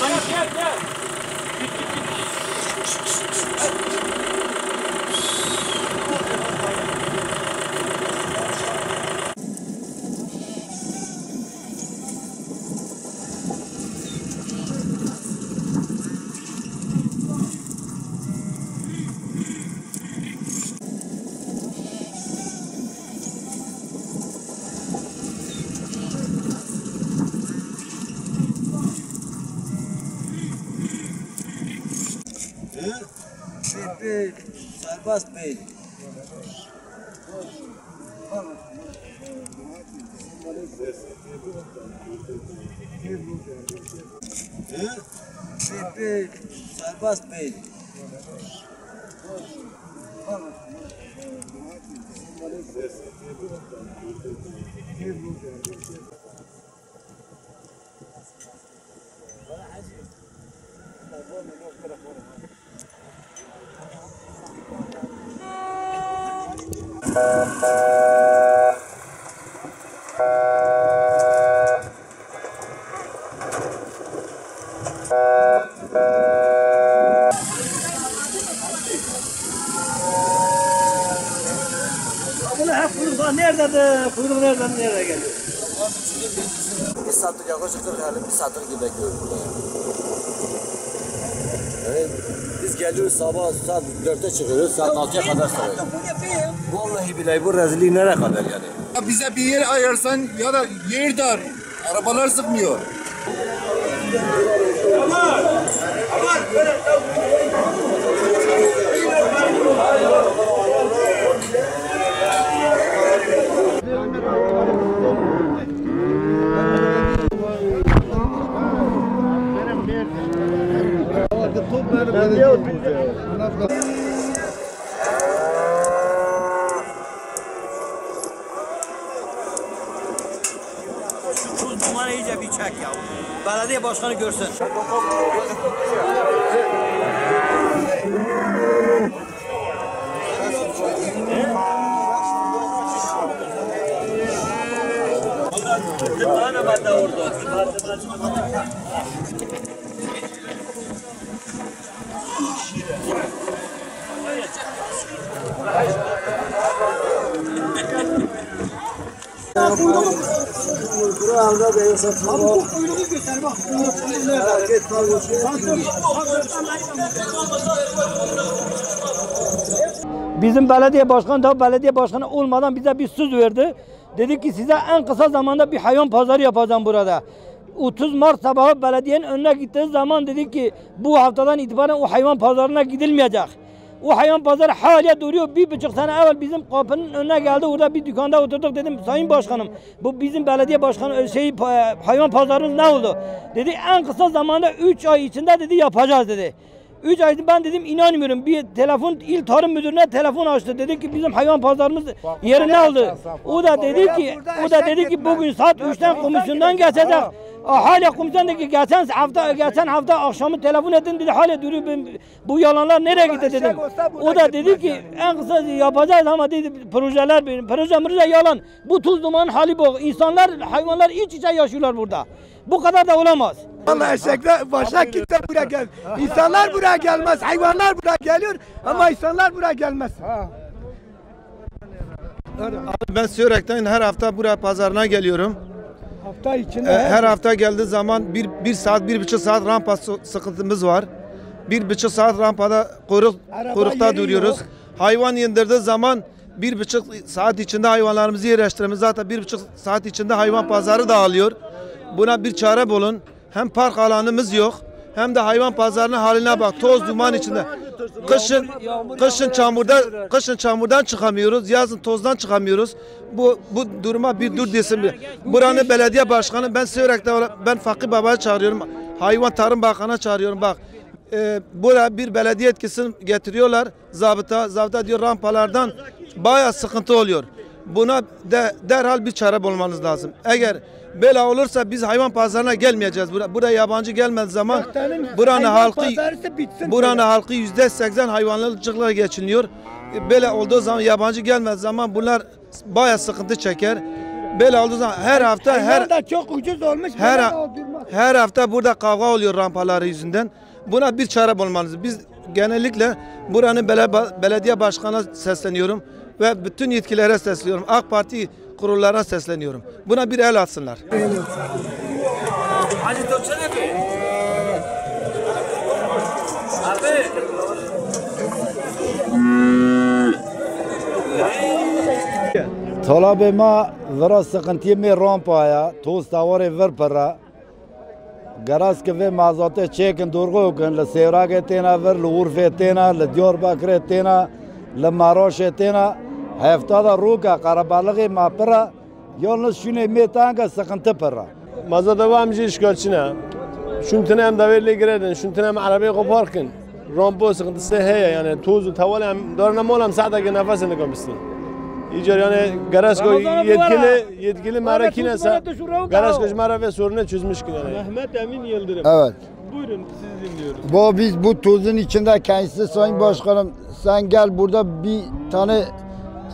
Gel. Serbest Bey. Serbest Bey. Nerede? Kuyruk nereden nereye geliyor? Bir saatlik yaklaşık 40 halim bir saatlik gibi bekliyoruz burada. Yani biz geliyoruz sabah saat 4'te çıkıyoruz, saat 6'ya kadar sarıyoruz. Vallahi billahi bu rezilliği nereye kadar yani? Ya bize bir yer ayırsan ya da yer dar. Arabalar sıkmıyor. Şu dumanı iyice bir çek ya. Belediye başkanı görsün. Tane madde orada. Bizim belediye başkanı da belediye başkanı olmadan bize bir söz verdi. Dedi ki size en kısa zamanda bir hayvan pazarı yapacağım burada. 30 Mart sabahı belediyenin önüne gittiği zaman dedi ki bu haftadan itibaren o hayvan pazarına gidilmeyecek. O hayvan pazarı hala duruyor. 1,5 sene evvel bizim kapının önüne geldi. Orada bir dükkanda oturduk, dedim sayın başkanım bu bizim belediye başkanı hayvan pazarımız ne oldu? Dedi en kısa zamanda 3 ay içinde dedi yapacağız dedi. 3 ay ben dedim inanmıyorum. Bir telefon il tarım müdürüne telefon açtı. Dedi ki bizim hayvan pazarımız yeri ne oldu? O da dedi ki bugün saat 3'ten komisyondan geçecek. Hala komisyon dedi ki geçen hafta akşamı telefon edin dedi, hala duruyor. Bu yalanlar nereye gitti dedim. O da dedi ki en kısa yapacağız ama dedi proje yalan. Bu tuz dumanın hali bu. İnsanlar, hayvanlar iç içe yaşıyorlar burada. Bu kadar da olamaz. Vallahi eşekler başka kimse buraya gel. İnsanlar buraya gelmez, hayvanlar buraya geliyor ama insanlar buraya gelmez. Ben Söğrek'ten her hafta buraya pazarına geliyorum. Hafta içinde her hafta geldiği zaman bir saat, 1,5 saat rampa sıkıntımız var. 1,5 saat rampada kuyrukta duruyoruz. Yok. Hayvan indirdiği zaman 1,5 saat içinde hayvanlarımızı yerleştirmemiz, zaten 1,5 saat içinde hayvan pazarı dağılıyor. Buna bir çare bulun. Hem park alanımız yok, hem de hayvan pazarının haline bak. Toz duman içinde. Kışın çamurdan çıkamıyoruz, yazın tozdan çıkamıyoruz. Bu duruma bir dur desin. Buranın belediye başkanı, ben Söğrek'te ben Fakir Baba'yı çağırıyorum. Hayvan Tarım Bakanı'na çağırıyorum. Bak buraya bir belediye etkisini getiriyorlar. Zabıta diyor rampalardan bayağı sıkıntı oluyor. Buna derhal bir çare bulmanız lazım. Eğer böyle olursa biz hayvan pazarına gelmeyeceğiz. Buraya yabancı gelmediği zaman buranın halkı %80 hayvancılıkla geçiniyor. Böyle olduğu zaman, yabancı gelmediği zaman bunlar bayağı sıkıntı çeker. Böyle olduğu zaman her hafta da çok ucuz olmuş. Her hafta burada kavga oluyor rampaları yüzünden. Buna bir çare bulmalıyız. Biz genellikle buranın belediye başkanına sesleniyorum ve bütün yetkililere sesleniyorum. AK Parti kurullarına sesleniyorum. Buna bir el atsınlar. طلب ما ورا سقنتی می رامپایا تو سوار ور پرا گراس که و مازاته چکن دورگو کن لسیراگ تینا ور لورف تینا لدیور بکر تینا لماروش تینا هفته روکا قربالغی ما پرا yalnız şunu metanga sıkıntı para. Mazada var mı işgalçine? Şunten hem davetli girdin, şunten hem arabayı koparkın. Rambo sıkıntısı heye yani tozu tavali hem darına molam sağdaki nefesini komistin. İyice yani Garasko yetkili marakinese Garasko marafe sorunu çözmüş ki yani. Mehmet Emin Yıldırım. Evet. Buyurun sizi dinliyoruz. Biz bu tozun içinde kendisi Sayın Başkanım sen gel burada bir tane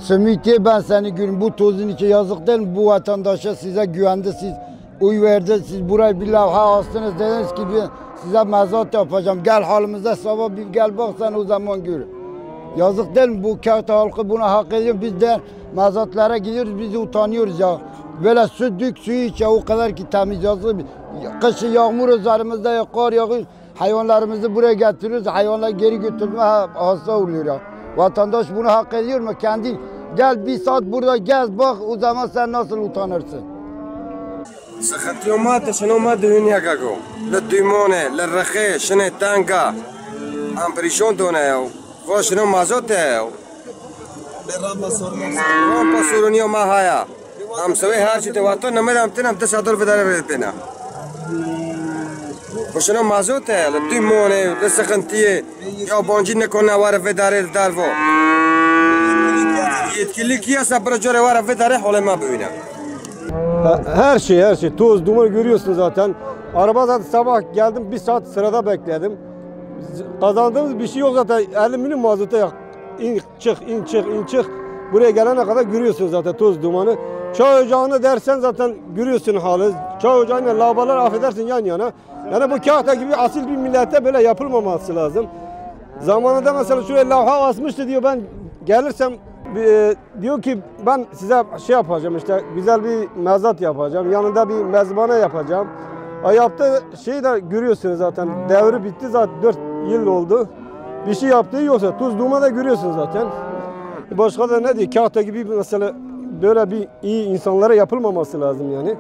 simiti ben seni görün bu tozun içi yazık değil mi? Bu vatandaşa size güvendi siz oy verdi siz buraya bir levha astınız dediniz ki size mezat yapacağım gel halimize sabah bir gel bak sen o zaman gör. Yazık değil mi? Bu kağıt halkı buna hak ediyor. Biz de mezatlara gidiyoruz, biz utanıyoruz ya. Böyle su dük, suyu iç ya o kadar ki temiz yazık. Kışı yağmur üzerimizde ya kar yağıyor. Hayvanlarımızı buraya getiriyoruz, hayvanlar geri götürme hasta oluyor ya. Vatandaş bunu hak ediyor mu? Kendi gel bir saat burada gez bak o zaman sen nasıl utanırsın? سخت يومات شنو ما دنيا كاكو للديمونة للرخي شنو تانكا ام بريشون دونا يو وشنو مازوت يو رامبا سورونيو ما هايا ام سوي هارشي تواتو نمر ام تنم تسعدور في دار بيتنا وشنو مازوت يو للديمونة للسخنتية يو بونجين كنا وارا في دار دارفو يتكلي كيا صبر جوري وارا في دار ولا ما بينا Her şey toz duman görüyorsunuz zaten. Araba zaten sabah geldim bir saat sırada bekledim. Kazandığımız bir şey yok zaten 50 milyon mazota yak. İn çık. Buraya gelene kadar görüyorsunuz zaten toz dumanı. Çay ocağını dersen zaten görüyorsun hali. Çay ocağıyla lavabolar affedersin yan yana. Yani bu kağıta gibi asil bir millete böyle yapılmaması lazım. Zamanında mesela şuraya levha asmıştı diyor ben gelirsem diyor ki ben size şey yapacağım işte güzel bir mezat yapacağım. Yanında bir mezbane yapacağım. Yaptığı şeyi de görüyorsunuz zaten. Devri bitti zaten 4 yıl oldu. Bir şey yaptığı yoksa tuz duman da görüyorsunuz zaten. Başka da ne diyor? Kağıtta gibi mesela böyle bir iyi insanlara yapılmaması lazım yani.